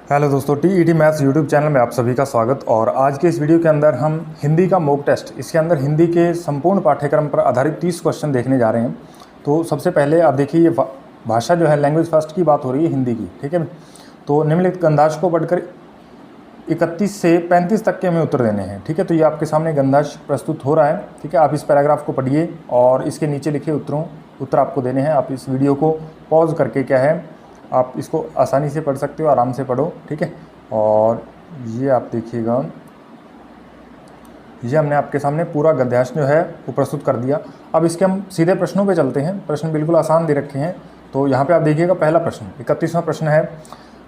Hello दोस्तों, TET maths YouTube channel में आप सभी का स्वागत। और आज के इस वीडियो के अंदर हम हिंदी का मॉक टेस्ट, इसके अंदर हिंदी के संपूर्ण पाठ्यक्रम पर आधारित 30 क्वेश्चन देखने जा रहे हैं। तो सबसे पहले आप देखिए, ये भाषा जो है लैंग्वेज फर्स्ट की बात हो रही है हिंदी की, ठीक है। तो निम्नलिखित गंधांश को पढ़कर 31 से 35 तक के हमें उत्तर देने हैं, ठीक है। तो ये आपके सामने गंधांश प्रस्तुत हो रहा है, ठीक है। आप इस पैराग्राफ को पढ़िए और इसके नीचे लिखे उत्तर आपको देने हैं। आप इस वीडियो को पॉज करके क्या है, आप इसको आसानी से पढ़ सकते हो, आराम से पढ़ो, ठीक है। और ये आप देखिएगा, ये हमने आपके सामने पूरा गद्यांश जो है वो प्रस्तुत कर दिया। अब इसके हम सीधे प्रश्नों पे चलते हैं। प्रश्न बिल्कुल आसान दे रखे हैं। तो यहाँ पे आप देखिएगा, पहला प्रश्न 31वां प्रश्न है,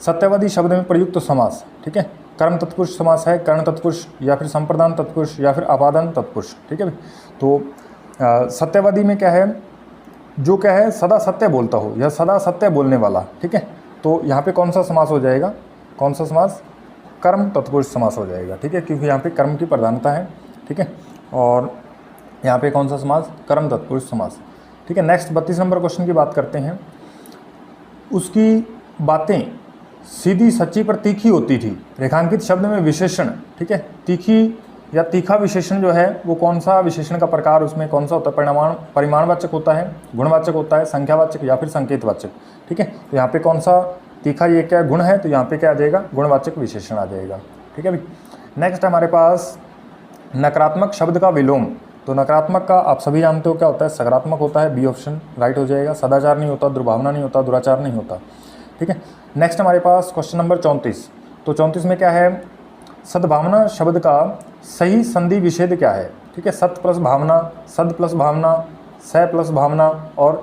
सत्यवादी शब्द में प्रयुक्त समास, ठीक है। कर्म तत्पुरुष समास है, कर्ण तत्पुरुष या फिर संप्रदान तत्पुरुष या फिर अपादान तत्पुरुष, ठीक है। तो सत्यवादी में क्या है, जो क्या है सदा सत्य बोलता हो या सदा सत्य बोलने वाला, ठीक है। तो यहाँ पे कौन सा समास हो जाएगा, कौन सा समास, कर्म तत्पुरुष समास हो जाएगा, ठीक है, क्योंकि यहाँ पे कर्म की प्रधानता है, ठीक है। और यहाँ पे कौन सा समास, कर्म तत्पुरुष समास, ठीक है। नेक्स्ट 32 नंबर क्वेश्चन की बात करते हैं। उसकी बातें सीधी सच्ची पर तीखी होती थी। रेखांकित शब्द में विशेषण, ठीक है, तीखी या तीखा विशेषण जो है वो कौन सा विशेषण का प्रकार, उसमें कौन सा होता है, परिमाणवाचक होता है, गुणवाचक होता है, संख्यावाचक या फिर संकेतवाचक, ठीक है। तो यहाँ पे कौन सा तीखा, ये क्या गुण है, तो यहाँ पे क्या आ जाएगा, गुणवाचक विशेषण आ जाएगा, ठीक है भाई। नेक्स्ट हमारे पास नकारात्मक शब्द का विलोम। तो नकारात्मक का आप सभी जानते हो क्या होता है, सकारात्मक होता है, बी ऑप्शन राइट हो जाएगा। सदाचार नहीं होता, दुर्भावना नहीं होता, दुराचार नहीं होता, ठीक है। नेक्स्ट हमारे पास क्वेश्चन नंबर 34। तो 34 में क्या है, सद्भावना शब्द का सही संधि विच्छेद क्या है, ठीक है। सत प्लस भावना, सद प्लस भावना, स प्लस भावना और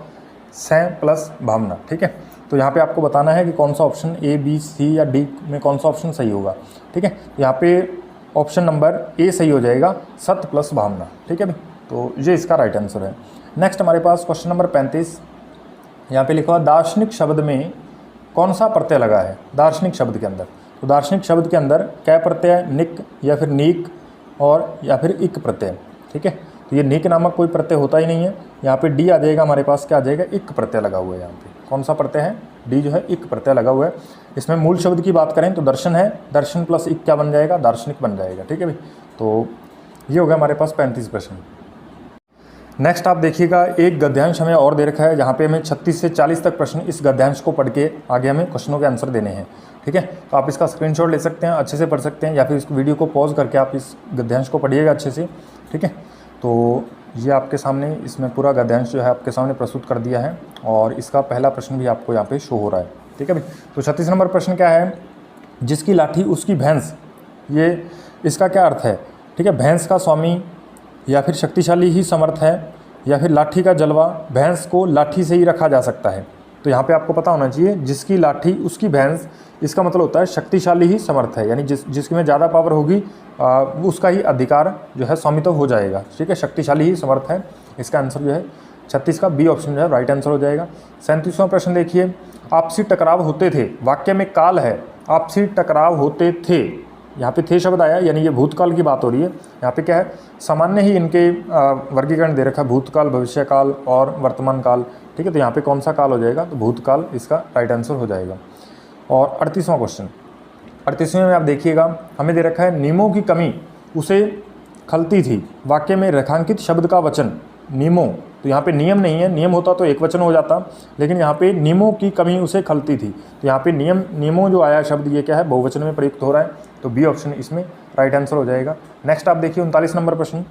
स प्लस भावना, ठीक है। तो यहाँ पे आपको बताना है कि कौन सा ऑप्शन ए, बी, सी या डी में कौन सा ऑप्शन सही होगा, ठीक है। यहाँ पे ऑप्शन नंबर ए सही हो जाएगा, सत प्लस भावना, ठीक है भाई। तो ये इसका राइट आंसर है। नेक्स्ट हमारे पास क्वेश्चन नंबर 35। यहाँ पे लिखा हुआ दार्शनिक शब्द में कौन सा प्रत्यय लगा है, दार्शनिक शब्द के अंदर। तो दार्शनिक शब्द के अंदर कै प्रत्यय, निक या फिर नीक और या फिर इक प्रत्यय, ठीक है। तो ये निक नामक कोई प्रत्यय होता ही नहीं है। यहाँ पे डी आ जाएगा, हमारे पास क्या आ जाएगा, इक प्रत्यय लगा हुआ है। यहाँ पे कौन सा प्रत्यय है, डी जो है इक प्रत्यय लगा हुआ है। इसमें मूल शब्द की बात करें तो दर्शन है, दर्शन प्लस इक क्या बन जाएगा, दार्शनिक बन जाएगा, ठीक है भाई। तो ये हो गया हमारे पास 35 प्रश्न। नेक्स्ट आप देखिएगा, एक गद्यांश हमें और दे रखा है, जहाँ पे हमें 36 से 40 तक प्रश्न इस गद्यांश को पढ़ के आगे हमें क्वेश्चनों के आंसर देने हैं, ठीक है। तो आप इसका स्क्रीनशॉट ले सकते हैं, अच्छे से पढ़ सकते हैं, या फिर इस वीडियो को पॉज करके आप इस गद्यांश को पढ़िएगा अच्छे से, ठीक है। तो ये आपके सामने इसमें पूरा गद्यांश जो है आपके सामने प्रस्तुत कर दिया है और इसका पहला प्रश्न भी आपको यहाँ पे शो हो रहा है, ठीक है भाई। तो 36 नंबर प्रश्न क्या है, जिसकी लाठी उसकी भैंस, ये इसका क्या अर्थ है, ठीक है। भैंस का स्वामी या फिर शक्तिशाली ही समर्थ है, या फिर लाठी का जलवा, भैंस को लाठी से ही रखा जा सकता है। तो यहाँ पे आपको पता होना चाहिए, जिसकी लाठी उसकी भैंस, इसका मतलब होता है शक्तिशाली ही समर्थ है, यानी जिसकी में ज़्यादा पावर होगी उसका ही अधिकार जो है स्वामित्व हो जाएगा, ठीक है। शक्तिशाली ही समर्थ है, इसका आंसर जो है 36 का बी ऑप्शन जो है राइट आंसर हो जाएगा। 37वां प्रश्न देखिए, आपसी टकराव होते थे, वाक्य में काल है, आपसी टकराव होते थे, यहाँ पे थे शब्द आया, यानी ये भूतकाल की बात हो रही है। यहाँ पे क्या है, सामान्य ही इनके वर्गीकरण दे रखा है, भूतकाल, भविष्यकाल और वर्तमान काल, ठीक है। तो यहाँ पे कौन सा काल हो जाएगा, तो भूतकाल इसका राइट आंसर हो जाएगा। और 38वां क्वेश्चन, 38वें में आप देखिएगा, हमें दे रखा है, नियमों की कमी उसे खलती थी। वाक्य में रेखांकित शब्द का वचन नियमों, तो यहाँ पे नियम नहीं है, नियम होता तो एक वचन हो जाता, लेकिन यहाँ पे नियमों की कमी उसे खलती थी। तो यहाँ पे नियमों जो आया शब्द, ये क्या है, बहुवचन में प्रयुक्त हो रहा है, तो बी ऑप्शन इसमें राइट आंसर हो जाएगा। नेक्स्ट आप देखिए 39 नंबर प्रश्न,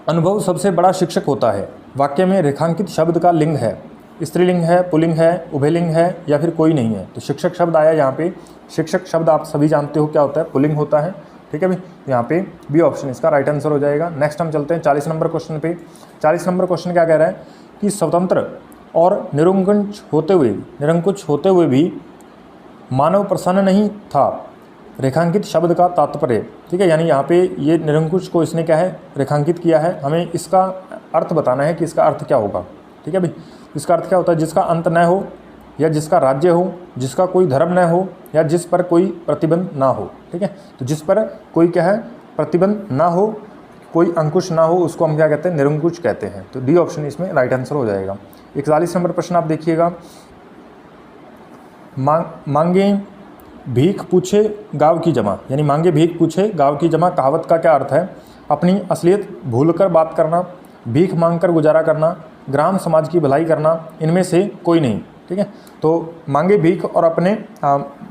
अनुभव सबसे बड़ा शिक्षक होता है। वाक्य में रेखांकित शब्द का लिंग है, स्त्रीलिंग है, पुल्लिंग है, उभयलिंग है या फिर कोई नहीं है। तो शिक्षक शब्द आया, यहाँ पे शिक्षक शब्द आप सभी जानते हो क्या होता है, पुल्लिंग होता है, ठीक है भाई। यहाँ पे बी ऑप्शन इसका राइट आंसर हो जाएगा। नेक्स्ट हम चलते हैं 40 नंबर क्वेश्चन पे। 40 नंबर क्वेश्चन क्या कह रहा है कि स्वतंत्र और निरंकुश होते हुए भी मानव प्रसन्न नहीं था। रेखांकित शब्द का तात्पर्य, ठीक है, यानी यहाँ पे ये निरंकुश को इसने क्या है, रेखांकित किया है। हमें इसका अर्थ बताना है कि इसका अर्थ क्या होगा, ठीक है भाई। इसका अर्थ क्या होता है, जिसका अंत न हो, या जिसका राज्य हो, जिसका कोई धर्म न हो, या जिस पर कोई प्रतिबंध ना हो, ठीक है। तो जिस पर कोई क्या है, प्रतिबंध ना हो, कोई अंकुश ना हो, उसको हम क्या कहते हैं, निरंकुश कहते हैं। तो डी ऑप्शन इसमें राइट आंसर हो जाएगा। 41 नंबर प्रश्न आप देखिएगा, मांगे भीख पूछे गाँव की जमा, यानी मांगे भीख पूछे गाँव की जमा कहावत का क्या अर्थ है? अपनी असलियत भूलकर बात करना, भीख मांगकर गुजारा करना, ग्राम समाज की भलाई करना, इनमें से कोई नहीं। ठीक है, तो मांगे भीख और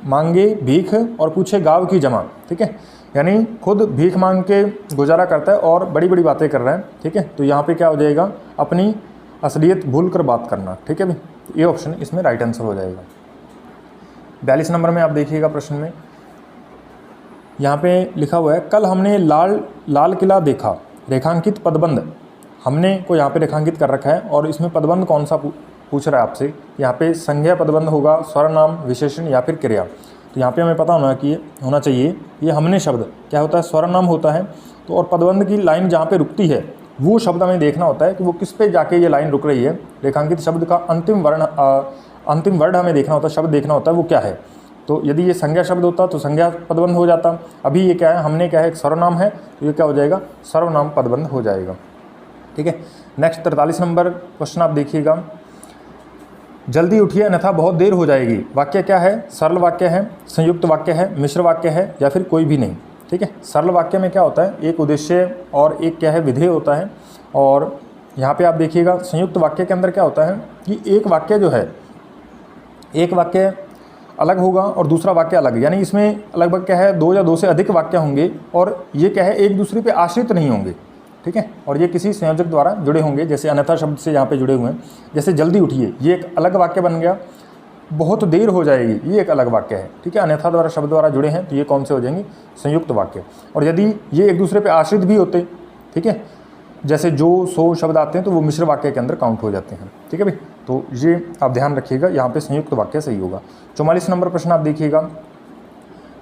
मांगे भीख और पूछे गाँव की जमा। ठीक है, यानी खुद भीख मांग के गुजारा करता है और बड़ी बड़ी बातें कर रहा है। ठीक है, तो यहाँ पे क्या हो जाएगा? अपनी असलियत भूल कर बात करना। ठीक है भाई, ये ऑप्शन इसमें राइट आंसर हो जाएगा। 42 नंबर में आप देखिएगा प्रश्न में यहाँ पे लिखा हुआ है, कल हमने लाल किला देखा, रेखांकित पदबंध। हमने को यहाँ पे रेखांकित कर रखा है और इसमें पदबंध कौन सा पूछ रहा है आपसे। यहाँ पे संज्ञा पदबंध होगा, सर्वनाम, विशेषण या फिर क्रिया। तो यहाँ पे हमें पता होना चाहिए ये हमने शब्द क्या होता है? सर्वनाम होता है। तो और पदबंध की लाइन जहाँ पे रुकती है वो शब्द हमें देखना होता है कि वो किस पे जाके ये लाइन रुक रही है। रेखांकित शब्द का अंतिम वर्ड हमें देखना होता है, शब्द देखना होता है वो क्या है। तो यदि ये संज्ञा शब्द होता तो संज्ञा पदबंध हो जाता। अभी ये क्या है? हमने क्या है? एक सर्वनाम है, तो ये क्या हो जाएगा? सर्वनाम पदबंध हो जाएगा। ठीक है, नेक्स्ट 43 नंबर क्वेश्चन आप देखिएगा, जल्दी उठिए अन्यथा बहुत देर हो जाएगी। वाक्य क्या है? सरल वाक्य है, संयुक्त वाक्य है, मिश्र वाक्य है या फिर कोई भी नहीं। ठीक है, सरल वाक्य में क्या होता है? एक उद्देश्य और एक क्या है? विधेय होता है। और यहाँ पे आप देखिएगा संयुक्त वाक्य के अंदर क्या होता है कि एक वाक्य जो है, एक वाक्य अलग होगा और दूसरा वाक्य अलग, यानी इसमें लगभग क्या है? 2 या 2 से अधिक वाक्य होंगे और ये क्या है? एक दूसरे पे आश्रित नहीं होंगे। ठीक है, और ये किसी संयोजक द्वारा जुड़े होंगे, जैसे अन्यथा शब्द से यहाँ पे जुड़े हुए हैं। जैसे जल्दी उठिए, ये एक अलग वाक्य बन गया। बहुत देर हो जाएगी, ये एक अलग वाक्य है। ठीक है, अन्यथा द्वारा शब्द द्वारा जुड़े हैं तो ये कौन से हो जाएंगे? संयुक्त वाक्य। और यदि ये एक दूसरे पे आश्रित भी होते, ठीक है, जैसे जो, सो शब्द आते हैं तो वो मिश्र वाक्य के अंदर काउंट हो जाते हैं। ठीक है भाई, तो ये आप ध्यान रखिएगा, यहाँ पे संयुक्त वाक्य सही होगा। 44 नंबर प्रश्न आप देखिएगा,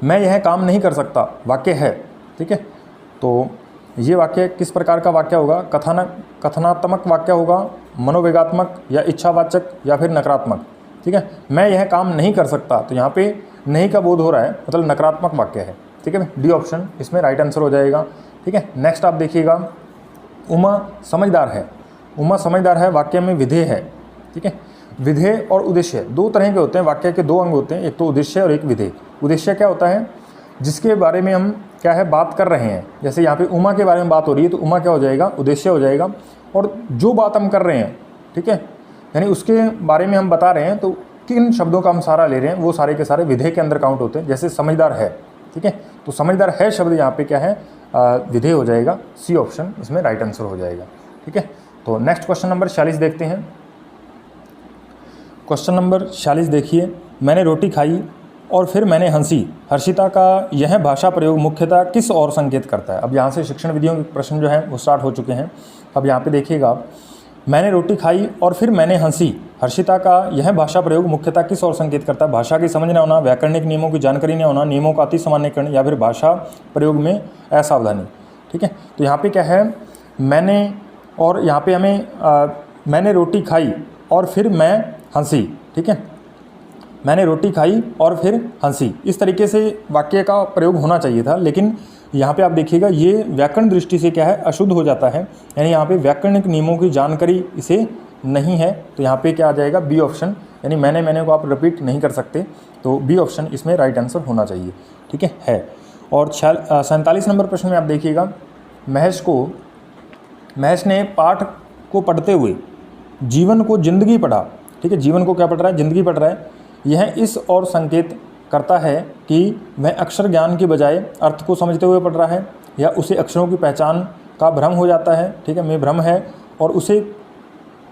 मैं यह काम नहीं कर सकता वाक्य है। ठीक है, तो ये वाक्य किस प्रकार का वाक्य होगा? कथनात्मक वाक्य होगा, मनोवेगात्मक या इच्छावाचक या फिर नकारात्मक। ठीक है, मैं यह काम नहीं कर सकता, तो यहाँ पे नहीं का बोध हो रहा है, मतलब नकारात्मक वाक्य है। ठीक है, डी ऑप्शन इसमें राइट आंसर हो जाएगा। ठीक है, नेक्स्ट आप देखिएगा, उमा समझदार है। उमा समझदार है वाक्य में विधेय है। ठीक है, विधेय और उद्देश्य 2 तरह के होते हैं। वाक्य के 2 अंग होते हैं, एक तो उद्देश्य और एक विधेय। उद्देश्य क्या होता है? जिसके बारे में हम क्या है? बात कर रहे हैं। जैसे यहाँ पे उमा के बारे में बात हो रही है तो उमा क्या हो जाएगा? उद्देश्य हो जाएगा। और जो बात हम कर रहे हैं, ठीक है, यानी उसके बारे में हम बता रहे हैं, तो किन शब्दों का हम सहारा ले रहे हैं वो सारे के सारे विधेय के अंदर काउंट होते हैं। जैसे समझदार है, ठीक है, तो समझदार है शब्द यहाँ पे क्या है? विधेय हो जाएगा। सी ऑप्शन इसमें राइट आंसर हो जाएगा। ठीक है, तो नेक्स्ट क्वेश्चन नंबर 46 देखते हैं। क्वेश्चन नंबर 46 देखिए, मैंने रोटी खाई और फिर मैंने हंसी। हर्षिता का यह भाषा प्रयोग मुख्यतः किस ओर संकेत करता है? अब यहाँ से शिक्षण विधियों के प्रश्न जो हैं वो स्टार्ट हो चुके हैं। अब यहाँ पे देखिएगा आप, मैंने रोटी खाई और फिर मैंने हंसी। हर्षिता का यह भाषा प्रयोग मुख्यतः किस ओर संकेत करता है? भाषा की समझ न होना, व्याकरणिक नियमों की जानकारी न होना, नियमों का अति सामान्यकरण या फिर भाषा प्रयोग में असावधानी। ठीक है, तो यहाँ पे क्या है? मैंने, और यहाँ पे हमें मैंने रोटी खाई और फिर मैं हंसी। ठीक है, मैंने रोटी खाई और फिर हंसी, इस तरीके से वाक्य का प्रयोग होना चाहिए था, लेकिन यहाँ पे आप देखिएगा ये व्याकरण दृष्टि से क्या है? अशुद्ध हो जाता है। यानी यहाँ पे व्याकरणिक नियमों की जानकारी इसे नहीं है, तो यहाँ पे क्या आ जाएगा? बी ऑप्शन, यानी मैंने को आप रिपीट नहीं कर सकते, तो बी ऑप्शन इसमें राइट आंसर होना चाहिए। ठीक है। और 47 नंबर प्रश्न में आप देखिएगा, महेश ने पाठ को पढ़ते हुए जीवन को जिंदगी पढ़ा। ठीक है, जीवन को क्या पढ़ रहा है? जिंदगी पढ़ रहा है। यह इस ओर संकेत करता है कि वह अक्षर ज्ञान के बजाय अर्थ को समझते हुए पढ़ रहा है, या उसे अक्षरों की पहचान का भ्रम हो जाता है। ठीक है, में भ्रम है और उसे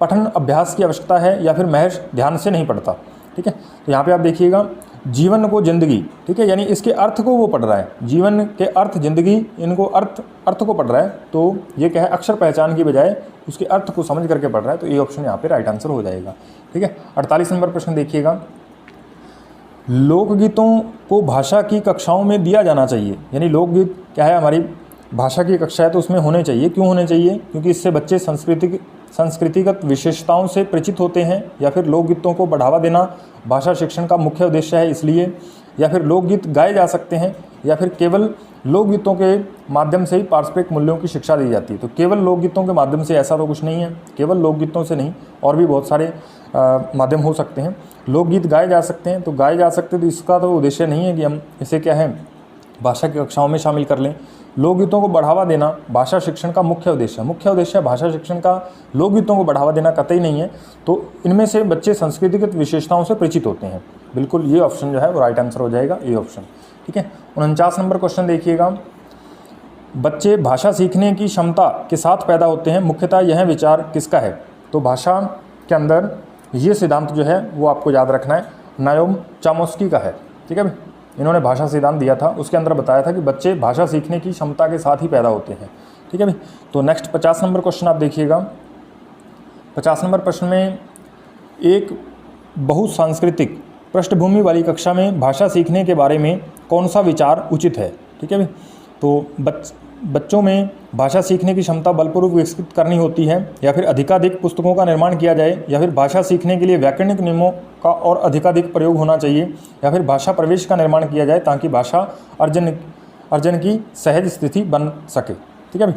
पठन अभ्यास की आवश्यकता है, या फिर महेश ध्यान से नहीं पढ़ता। ठीक है, तो यहाँ पे आप देखिएगा जीवन को जिंदगी, ठीक है, यानी इसके अर्थ को वो पढ़ रहा है। जीवन के अर्थ, जिंदगी, इनको अर्थ को पढ़ रहा है, तो ये क्या है? अक्षर पहचान की बजाय उसके अर्थ को समझ करके पढ़ रहा है, तो ये ऑप्शन यहाँ पे राइट आंसर हो जाएगा। ठीक है, 48 नंबर प्रश्न देखिएगा, लोकगीतों को भाषा की कक्षाओं में दिया जाना चाहिए। यानी लोकगीत क्या है? हमारी भाषा की कक्षा है तो उसमें होने चाहिए। क्यों होने चाहिए? क्योंकि इससे बच्चे संस्कृतिगत विशेषताओं से परिचित होते हैं, या फिर लोकगीतों को बढ़ावा देना भाषा शिक्षण का मुख्य उद्देश्य है इसलिए, या फिर लोकगीत गाए जा सकते हैं, या फिर केवल लोकगीतों के माध्यम से ही पारस्परिक मूल्यों की शिक्षा दी जाती है। तो केवल लोकगीतों के माध्यम से ऐसा तो कुछ नहीं है, केवल लोकगीतों से नहीं, और भी बहुत सारे माध्यम हो सकते हैं। लोकगीत गाए जा सकते हैं, तो गाए जा सकते हैं, तो इसका तो उद्देश्य नहीं है कि हम इसे क्या है भाषा की कक्षाओं में शामिल कर लें। लोकगीतों को बढ़ावा देना भाषा शिक्षण का मुख्य उद्देश्य है। मुख्य उद्देश्य भाषा शिक्षण का लोकगीतों को बढ़ावा देना कतई नहीं है। तो इनमें से बच्चे संस्कृतिगत विशेषताओं से परिचित होते हैं। बिल्कुल ये ऑप्शन जो है वो राइट आंसर हो जाएगा, ये ऑप्शन। ठीक है, 49 नंबर क्वेश्चन देखिएगा। बच्चे भाषा सीखने की क्षमता के साथ पैदा होते हैं, मुख्यतः यह विचार किसका है? तो भाषा के अंदर ये सिद्धांत जो है वो आपको याद रखना है, नायोम चामोस्की का है। ठीक है भाई, इन्होंने भाषा सिद्धांत दिया था, उसके अंदर बताया था कि बच्चे भाषा सीखने की क्षमता के साथ ही पैदा होते हैं। ठीक है भाई, तो नेक्स्ट 50 नंबर क्वेश्चन आप देखिएगा। 50 नंबर प्रश्न में एक बहुसांस्कृतिक पृष्ठभूमि वाली कक्षा में भाषा सीखने के बारे में कौन सा विचार उचित है? ठीक है भाई, तो बच्चों में भाषा सीखने की क्षमता बलपूर्वक विकसित करनी होती है, या फिर अधिकाधिक पुस्तकों का निर्माण किया जाए, या फिर भाषा सीखने के लिए व्याकरणिक नियमों का और अधिकाधिक प्रयोग होना चाहिए, या फिर भाषा प्रवेश का निर्माण किया जाए ताकि भाषा अर्जन की सहज स्थिति बन सके। ठीक है भाई,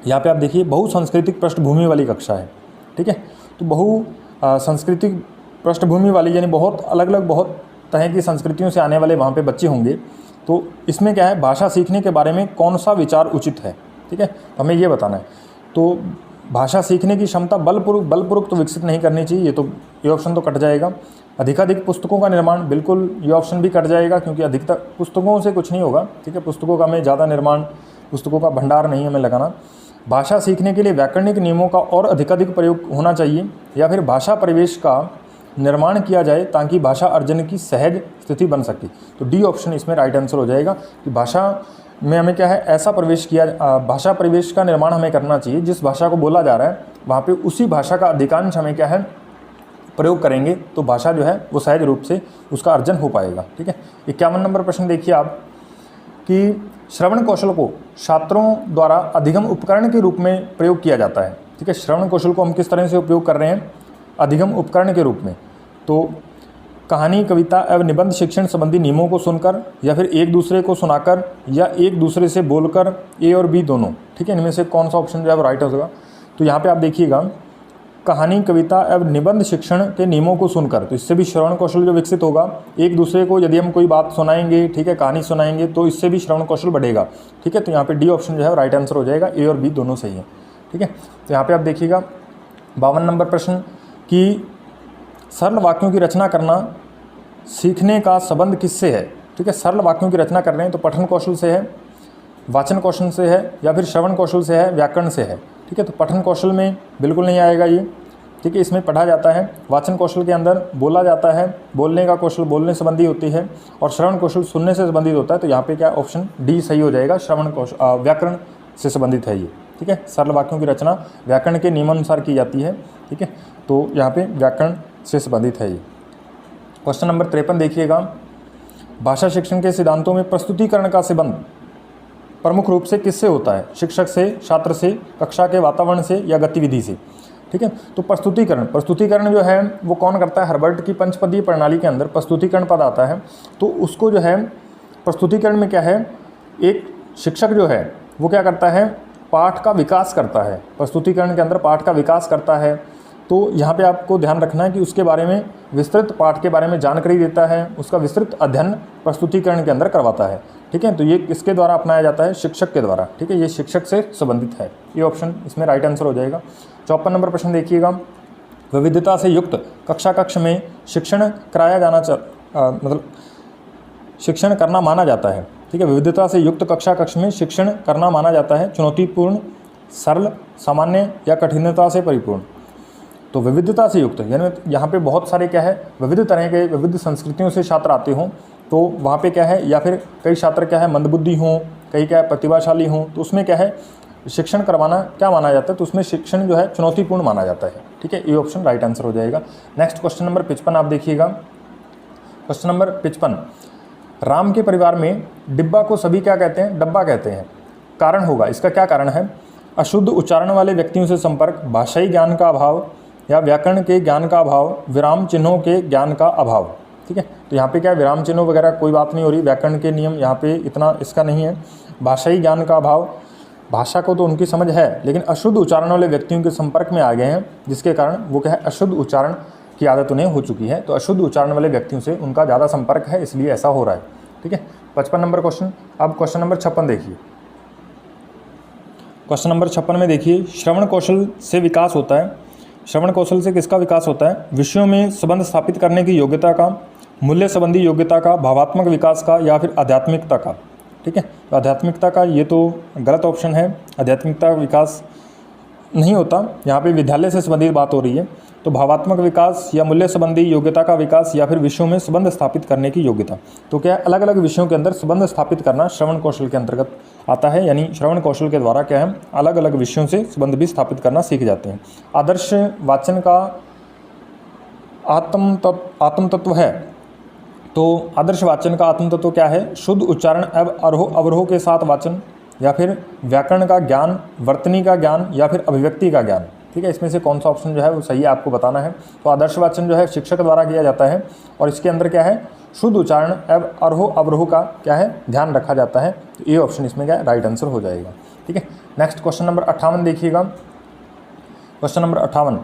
यहाँ पे आप देखिए बहुसांस्कृतिक पृष्ठभूमि वाली कक्षा है। ठीक है, तो बहुसांस्कृतिक पृष्ठभूमि वाली यानी बहुत अलग अलग बहुत तरह की संस्कृतियों से आने वाले वहाँ पे बच्चे होंगे। तो इसमें क्या है, भाषा सीखने के बारे में कौन सा विचार उचित है? ठीक है, हमें ये बताना है। तो भाषा सीखने की क्षमता बलपूर्वक तो विकसित नहीं करनी चाहिए, ये ऑप्शन तो कट जाएगा। अधिकाधिक पुस्तकों का निर्माण, बिल्कुल ये ऑप्शन भी कट जाएगा, क्योंकि अधिकतर पुस्तकों से कुछ नहीं होगा। ठीक है, पुस्तकों का हमें ज़्यादा निर्माण, पुस्तकों का भंडार नहीं हमें लगाना। भाषा सीखने के लिए व्याकरणिक नियमों का और अधिकाधिक प्रयोग होना चाहिए, या फिर भाषा परिवेश का निर्माण किया जाए ताकि भाषा अर्जन की सहज स्थिति बन सके। तो डी ऑप्शन इसमें राइट आंसर हो जाएगा कि भाषा में हमें क्या है ऐसा प्रवेश किया, भाषा परिवेश का निर्माण हमें करना चाहिए, जिस भाषा को बोला जा रहा है वहाँ पे उसी भाषा का अधिकांश हमें क्या है प्रयोग करेंगे, तो भाषा जो है वो सहज रूप से उसका अर्जन हो पाएगा। ठीक है, 51 नंबर प्रश्न देखिए आप कि श्रवण कौशल को छात्रों द्वारा अधिगम उपकरण के रूप में प्रयोग किया जाता है। ठीक है, श्रवण कौशल को हम किस तरह से उपयोग कर रहे हैं? अधिगम उपकरण के रूप में। तो कहानी, कविता एवं निबंध शिक्षण संबंधी नियमों को सुनकर, या फिर एक दूसरे को सुनाकर, या एक दूसरे से बोलकर, ए और बी दोनों। ठीक है, इनमें से कौन सा ऑप्शन जो है वो राइट होगा? तो यहाँ पे आप देखिएगा कहानी, कविता एवं निबंध शिक्षण के नियमों को सुनकर, तो इससे भी श्रवण कौशल जो विकसित होगा। एक दूसरे को यदि हम कोई बात सुनाएंगे, ठीक है, कहानी सुनाएंगे, तो इससे भी श्रवण कौशल बढ़ेगा। ठीक है, तो यहाँ पे डी ऑप्शन जो है राइट आंसर हो जाएगा, ए और बी दोनों सही है। ठीक है, तो यहाँ पे आप देखिएगा 52 नंबर प्रश्न कि सरल वाक्यों की रचना करना सीखने का संबंध किससे है? ठीक है, सरल वाक्यों की रचना कर रहे हैं तो पठन कौशल से है, वाचन कौशल से है, या फिर श्रवण कौशल से है, व्याकरण से है। ठीक है, तो पठन कौशल में बिल्कुल नहीं आएगा ये। ठीक है, इसमें पढ़ा जाता है। वाचन कौशल के अंदर बोला जाता है, बोलने का कौशल बोलने संबंधी होती है, और श्रवण कौशल सुनने से संबंधित होता है। तो यहाँ पे क्या ऑप्शन डी सही हो जाएगा, श्रवण कौशल व्याकरण से संबंधित है ये। ठीक है, सरल वाक्यों की रचना व्याकरण के नियमानुसार की जाती है। ठीक है, तो यहाँ पे व्याकरण से संबंधित है ये। क्वेश्चन नंबर 53 देखिएगा। भाषा शिक्षण के सिद्धांतों में प्रस्तुतिकरण का संबंध प्रमुख रूप से किससे होता है? शिक्षक से, छात्र से, कक्षा के वातावरण से, या गतिविधि से? ठीक है, तो प्रस्तुतिकरण जो है वो कौन करता है? हर्बर्ट की पंचपदीय प्रणाली के अंदर प्रस्तुतिकरण पद आता है। तो उसको जो है प्रस्तुतिकरण में क्या है, एक शिक्षक जो है वो क्या करता है, पाठ का विकास करता है। प्रस्तुतिकरण के अंदर पाठ का विकास करता है। तो यहाँ पे आपको ध्यान रखना है कि उसके बारे में विस्तृत पाठ के बारे में जानकारी देता है, उसका विस्तृत अध्ययन प्रस्तुतिकरण के अंदर करवाता है। ठीक है, तो ये किसके द्वारा अपनाया जाता है? शिक्षक के द्वारा। ठीक है, ये शिक्षक से संबंधित है, ये ऑप्शन इसमें राइट आंसर हो जाएगा। 54 नंबर प्रश्न देखिएगा। विविधता से युक्त कक्ष में शिक्षण कराया जाना मतलब शिक्षण करना माना जाता है। ठीक है, विविधता से युक्त कक्ष में शिक्षण करना माना जाता है चुनौतीपूर्ण, सरल, सामान्य, या कठिनता से परिपूर्ण। तो विविधता से युक्त यानी यहाँ पे बहुत सारे क्या है विविध तरह के विविध संस्कृतियों से छात्र आते हों, तो वहाँ पे क्या है, या फिर कई छात्र क्या है मंदबुद्धि हों, कई क्या है प्रतिभाशाली हों, तो उसमें क्या है शिक्षण करवाना क्या माना जाता है? तो उसमें शिक्षण जो है चुनौतीपूर्ण माना जाता है। ठीक है, ये ऑप्शन राइट आंसर हो जाएगा। नेक्स्ट क्वेश्चन नंबर 55 आप देखिएगा। क्वेश्चन नंबर 55, राम के परिवार में डिब्बा को सभी क्या कहते हैं? डब्बा कहते हैं। कारण होगा, इसका क्या कारण है? अशुद्ध उच्चारण वाले व्यक्तियों से संपर्क, भाषाई ज्ञान का अभाव, या व्याकरण के ज्ञान का अभाव, विराम चिन्हों के ज्ञान का अभाव। ठीक है। तो यहाँ पे क्या है, विराम चिन्हों वगैरह कोई बात नहीं हो रही, व्याकरण के नियम यहाँ पे इतना इसका नहीं है। भाषाई ज्ञान का अभाव, भाषा को तो उनकी समझ है लेकिन अशुद्ध उच्चारण वाले व्यक्तियों के संपर्क में आ गए हैं, जिसके कारण वो क्या है, अशुद्ध उच्चारण की आदत उन्हें हो चुकी है। तो अशुद्ध उच्चारण वाले व्यक्तियों से उनका ज़्यादा संपर्क है, इसलिए ऐसा हो रहा है। ठीक है, 55 नंबर क्वेश्चन। अब क्वेश्चन नंबर 56 देखिए। क्वेश्चन नंबर 56 में देखिए, श्रवण कौशल से विकास होता है। श्रवण कौशल से किसका विकास होता है? विषयों में संबंध स्थापित करने की योग्यता का, मूल्य संबंधी योग्यता का, भावात्मक विकास का, या फिर आध्यात्मिकता का। ठीक है, तो आध्यात्मिकता का ये तो गलत ऑप्शन है, आध्यात्मिकता का विकास नहीं होता, यहाँ पे विद्यालय से संबंधित बात हो रही है। तो भावात्मक विकास या मूल्य संबंधी योग्यता का विकास या फिर विषयों में संबंध स्थापित करने की योग्यता। तो क्या है, अलग अलग विषयों के अंदर संबंध स्थापित करना श्रवण कौशल के अंतर्गत आता है, यानी श्रवण कौशल के द्वारा क्या है, अलग अलग विषयों से संबंध भी स्थापित करना सीख जाते हैं। आदर्श वाचन का आत्म तत्व है। तो आदर्श वाचन का आत्म तत्व क्या है? शुद्ध उच्चारण एवं अवरोह के साथ वाचन, या फिर व्याकरण का ज्ञान, वर्तनी का ज्ञान, या फिर अभिव्यक्ति का ज्ञान। ठीक है, इसमें से कौन सा ऑप्शन जो है वो सही है आपको बताना है। तो आदर्श वाचन जो है शिक्षक द्वारा किया जाता है और इसके अंदर क्या है, शुद्ध उच्चारण एवं आरोह अवरोह का क्या है, ध्यान रखा जाता है। तो ये ऑप्शन इसमें क्या है, राइट आंसर हो जाएगा। ठीक है, नेक्स्ट क्वेश्चन नंबर 58 देखिएगा। क्वेश्चन नंबर 58,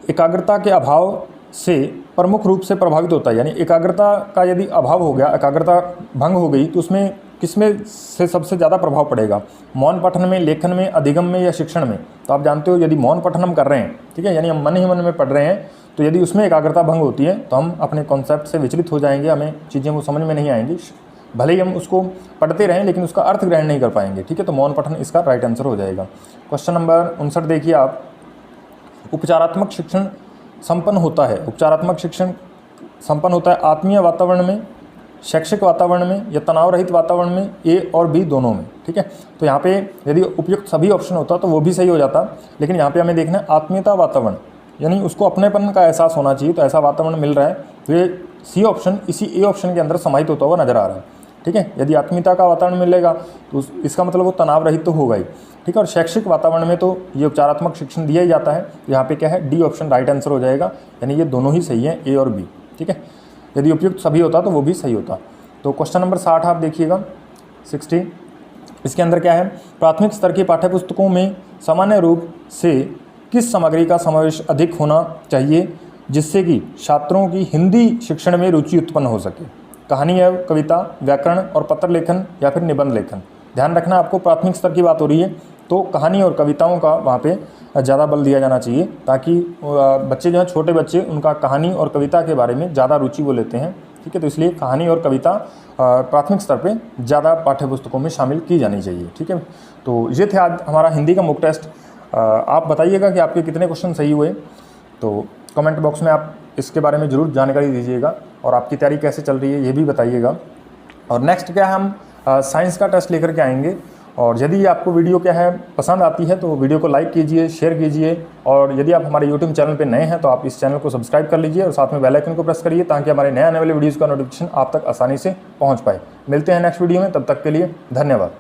एकाग्रता के अभाव से प्रमुख रूप से प्रभावित होता है, यानी एकाग्रता का यदि अभाव हो गया, एकाग्रता भंग हो गई, तो उसमें किसमें से सबसे ज़्यादा प्रभाव पड़ेगा? मौन पठन में, लेखन में, अधिगम में, या शिक्षण में? तो आप जानते हो यदि मौन पठन हम कर रहे हैं, ठीक है, यानी हम मन ही मन में पढ़ रहे हैं, तो यदि उसमें एकाग्रता भंग होती है तो हम अपने कॉन्सेप्ट से विचलित हो जाएंगे, हमें चीज़ें वो समझ में नहीं आएंगी, भले ही हम उसको पढ़ते रहें लेकिन उसका अर्थ ग्रहण नहीं कर पाएंगे। ठीक है, तो मौन पठन इसका राइट आंसर हो जाएगा। क्वेश्चन नंबर 59 देखिए आप, उपचारात्मक शिक्षण संपन्न होता है। उपचारात्मक शिक्षण संपन्न होता है आत्मीय वातावरण में, शैक्षिक वातावरण में, या तनाव रहित वातावरण में, ए और बी दोनों में। ठीक है, तो यहाँ पे यदि उपयुक्त सभी ऑप्शन होता तो वो भी सही हो जाता, लेकिन यहाँ पे हमें देखना है आत्मीयता वातावरण, यानी उसको अपनेपन का एहसास होना चाहिए, तो ऐसा वातावरण मिल रहा है। तो ये सी ऑप्शन इसी ए ऑप्शन के अंदर समाहित होता हुआ नजर आ रहा है। ठीक है, यदि आत्मीयता का वातावरण मिलेगा तो इसका मतलब वो तनाव रहित तो होगा ही। ठीक है, और शैक्षिक वातावरण में तो ये उपचारात्मक शिक्षण दिया ही जाता है। तो यहाँ पे क्या है, डी ऑप्शन राइट आंसर हो जाएगा, यानी ये दोनों ही सही हैं, ए और बी। ठीक है, यदि उपयुक्त सभी होता तो वो भी सही होता। तो क्वेश्चन नंबर 60 आप देखिएगा, 60, इसके अंदर क्या है, प्राथमिक स्तर की पाठ्यपुस्तकों में सामान्य रूप से किस सामग्री का समावेश अधिक होना चाहिए जिससे कि छात्रों की हिंदी शिक्षण में रुचि उत्पन्न हो सके? कहानी एवं कविता, व्याकरण और पत्र लेखन, या फिर निबंध लेखन? ध्यान रखना, आपको प्राथमिक स्तर की बात हो रही है, तो कहानी और कविताओं का वहाँ पे ज़्यादा बल दिया जाना चाहिए, ताकि बच्चे जो हैं, छोटे बच्चे, उनका कहानी और कविता के बारे में ज़्यादा रुचि वो लेते हैं। ठीक है, तो इसलिए कहानी और कविता प्राथमिक स्तर पे ज़्यादा पाठ्यपुस्तकों में शामिल की जानी चाहिए। ठीक है, तो ये थे आज हमारा हिंदी का मॉक टेस्ट। आप बताइएगा कि आपके कितने क्वेश्चन सही हुए, तो कमेंट बॉक्स में आप इसके बारे में ज़रूर जानकारी दीजिएगा, और आपकी तैयारी कैसे चल रही है ये भी बताइएगा। और नेक्स्ट क्या है, हम साइंस का टेस्ट लेकर के आएंगे। और यदि आपको वीडियो क्या है पसंद आती है तो वीडियो को लाइक कीजिए, शेयर कीजिए, और यदि आप हमारे यूट्यूब चैनल पर नए हैं तो आप इस चैनल को सब्सक्राइब कर लीजिए और साथ में बेल आइकन को प्रेस करिए, ताकि हमारे नए आने वाले वीडियोज़ का नोटिफिकेशन आप तक आसानी से पहुँच पाए। मिलते हैं नेक्स्ट वीडियो में, तब तक के लिए धन्यवाद।